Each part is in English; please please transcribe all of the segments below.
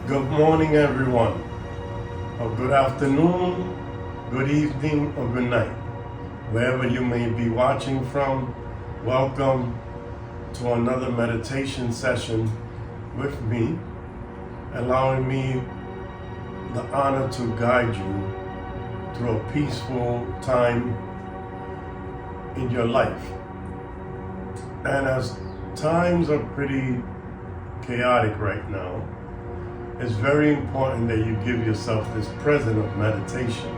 Good morning, everyone, or good afternoon, good evening, or good night. Wherever you may be watching from, welcome to another meditation session with me, allowing me the honor to guide you through a peaceful time in your life. And as times are pretty chaotic right now, it's very important that you give yourself this present of meditation,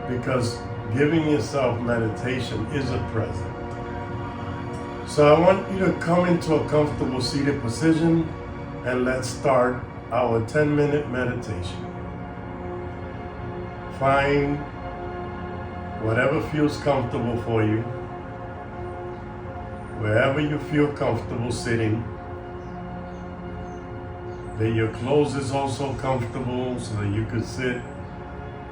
because giving yourself meditation is a present. So I want you to come into a comfortable seated position and let's start our 10-minute meditation. Find whatever feels comfortable for you, wherever you feel comfortable sitting. That your clothes is also comfortable so that you could sit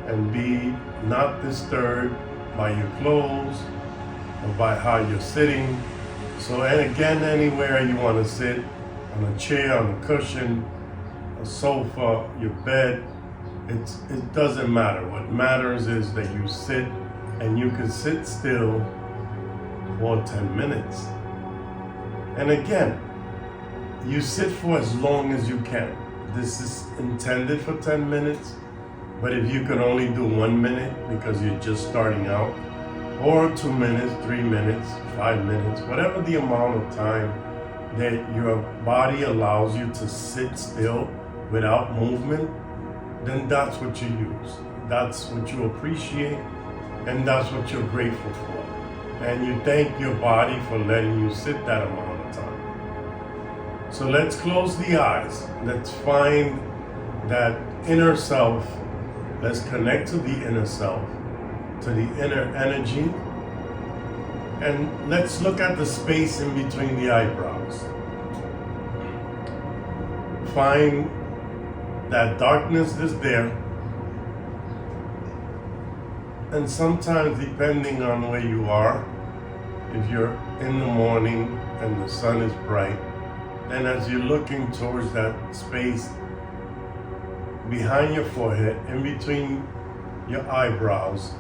and be not disturbed by your clothes or by how you're sitting. So, and again, anywhere you want to sit, on a chair, on a cushion, a sofa, your bed, it doesn't matter. What matters is that you sit and you can sit still for 10 minutes. And again, you sit for as long as you can. This is intended for 10 minutes, but if you can only do 1 minute because you're just starting out, or 2 minutes, 3 minutes, 5 minutes, whatever the amount of time that your body allows you to sit still without movement, then that's what you use. That's what you appreciate, and that's what you're grateful for. And you thank your body for letting you sit that amount of time. So let's close the eyes. Let's find that inner self. Let's connect to the inner self, to the inner energy. And let's look at the space in between the eyebrows. Find that darkness that's there. And sometimes, depending on where you are, if you're in the morning and the sun is bright, and as you're looking towards that space behind your forehead, in between your eyebrows,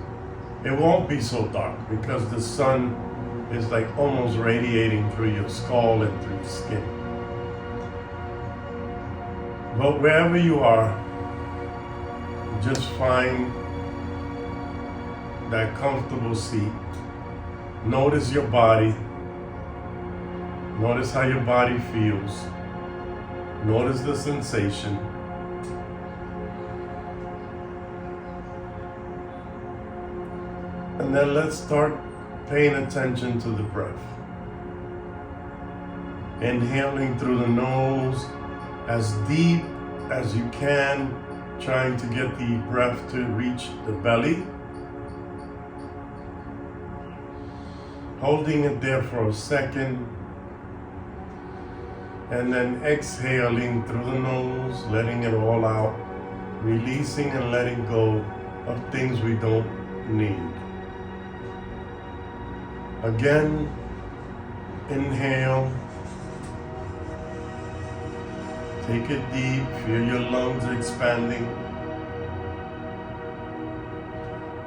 it won't be so dark because the sun is like almost radiating through your skull and through your skin. But wherever you are, just find that comfortable seat. Notice your body. Notice how your body feels. Notice the sensation. And then let's start paying attention to the breath. Inhaling through the nose as deep as you can, trying to get the breath to reach the belly. Holding it there for a second. And then exhaling through the nose, letting it all out, releasing and letting go of things we don't need. Again, inhale. Take it deep, feel your lungs expanding.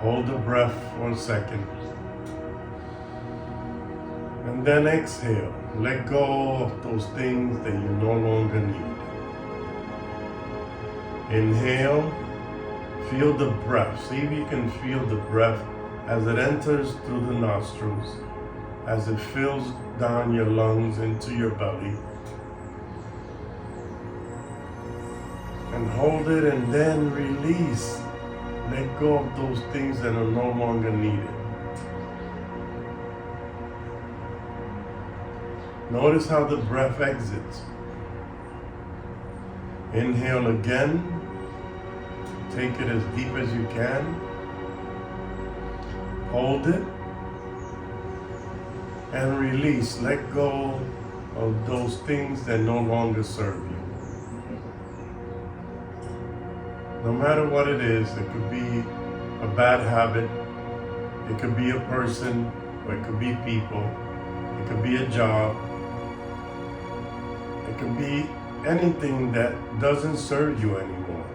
Hold the breath for a second. And then exhale. Let go of those things that you no longer need. Inhale. Feel the breath. See if you can feel the breath as it enters through the nostrils, as it fills down your lungs into your belly. And hold it and then release. Let go of those things that are no longer needed. Notice how the breath exits. Inhale again. Take it as deep as you can. Hold it. And release. Let go of those things that no longer serve you. No matter what it is, it could be a bad habit, it could be a person, or it could be people, it could be a job, it could be anything that doesn't serve you anymore.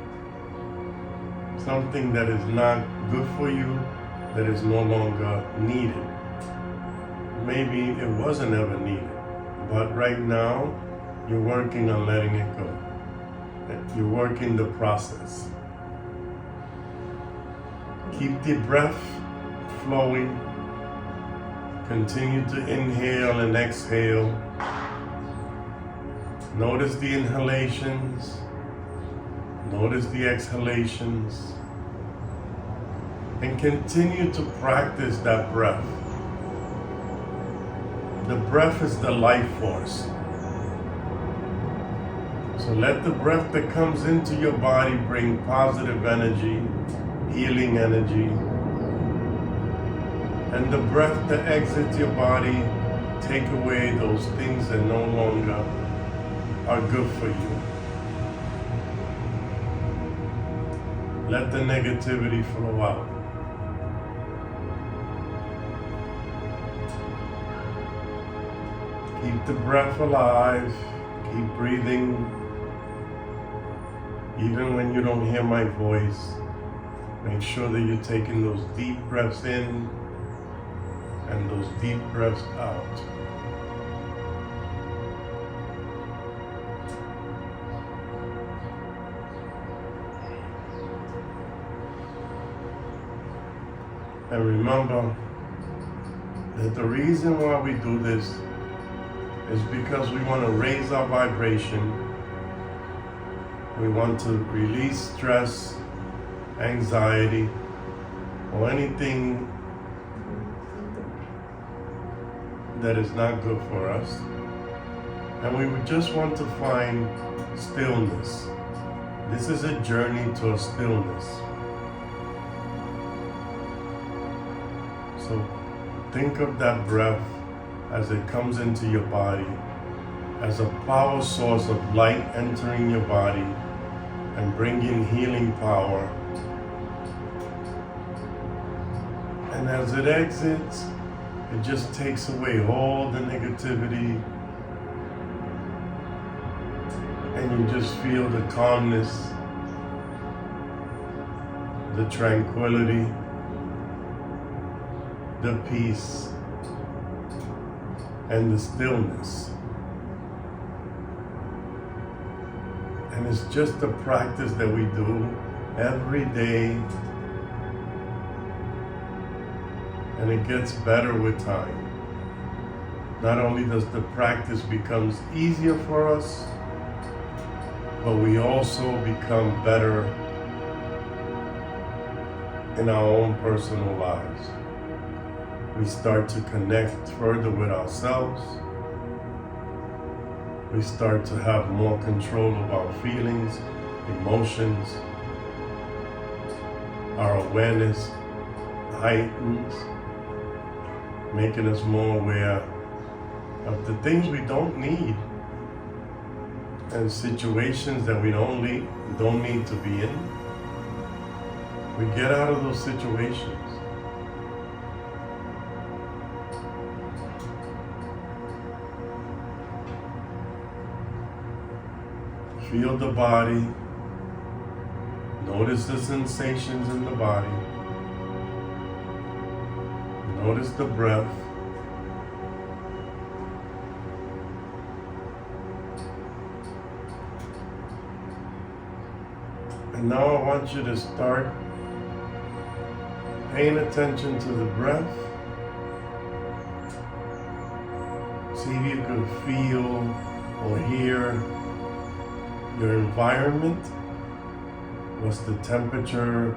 Something that is not good for you, that is no longer needed. Maybe it wasn't ever needed, but right now you're working on letting it go. You're working the process. Keep the breath flowing. Continue to inhale and exhale. Notice the inhalations. Notice the exhalations. And continue to practice that breath. The breath is the life force. So let the breath that comes into your body bring positive energy, healing energy. And the breath that exits your body take away those things that no longer are good for you. Let the negativity flow out. Keep the breath alive. Keep breathing. Even when you don't hear my voice, make sure that you're taking those deep breaths in and those deep breaths out. And remember that the reason why we do this is because we want to raise our vibration. We want to release stress, anxiety, or anything that is not good for us. And we would just want to find stillness. This is a journey to a stillness. So think of that breath as it comes into your body as a power source of light entering your body and bringing healing power. And as it exits, it just takes away all the negativity, and you just feel the calmness, the tranquility, the peace, and the stillness. And it's just a practice that we do every day, and it gets better with time. Not only does the practice becomes easier for us, but we also become better in our own personal lives. We start to connect further with ourselves. We start to have more control of our feelings, emotions. Our awareness heightens, making us more aware of the things we don't need and situations that we don't need to be in. We get out of those situations. Feel the body. Notice the sensations in the body. Notice the breath. And now I want you to start paying attention to the breath. See if you can feel or hear your environment. What's the temperature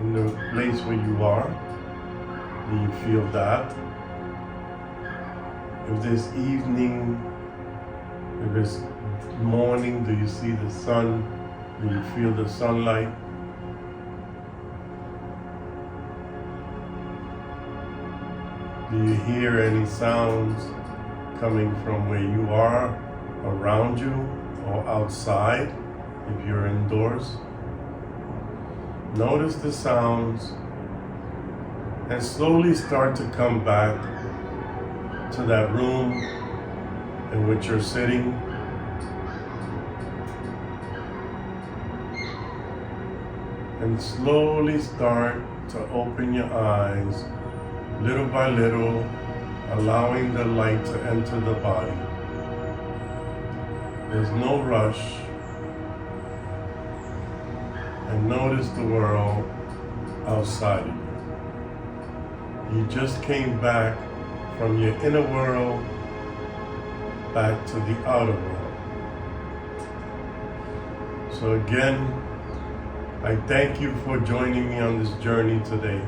in the place where you are? Do you feel that? If it's evening, if it's morning, do you see the sun? Do you feel the sunlight? Do you hear any sounds coming from where you are, around you, or outside, if you're indoors? Notice the sounds and slowly start to come back to that room in which you're sitting. and slowly start to open your eyes, little by little, allowing the light to enter the body. There's no rush. And notice the world outside of you. You just came back from your inner world back to the outer world. So again, I thank you for joining me on this journey today.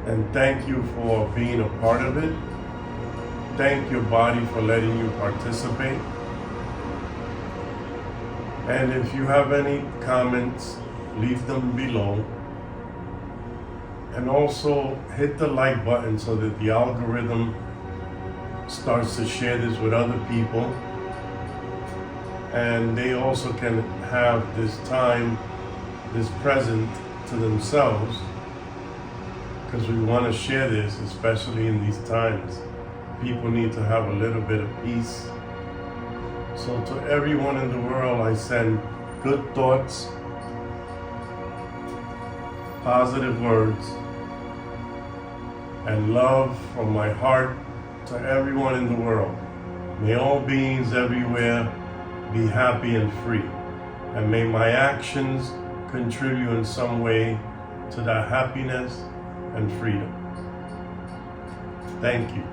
And thank you for being a part of it. Thank your body for letting you participate. And if you have any comments, leave them below. And also hit the like button so that the algorithm starts to share this with other people. And they also can have this time, this present to themselves, because we want to share this, especially in these times. People need to have a little bit of peace. So to everyone in the world, I send good thoughts, positive words, and love from my heart to everyone in the world. May all beings everywhere be happy and free. And may my actions contribute in some way to that happiness and freedom. Thank you.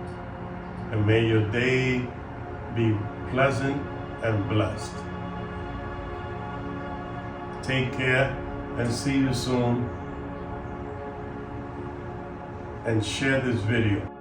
And may your day be pleasant and blessed. Take care and see you soon. And share this video.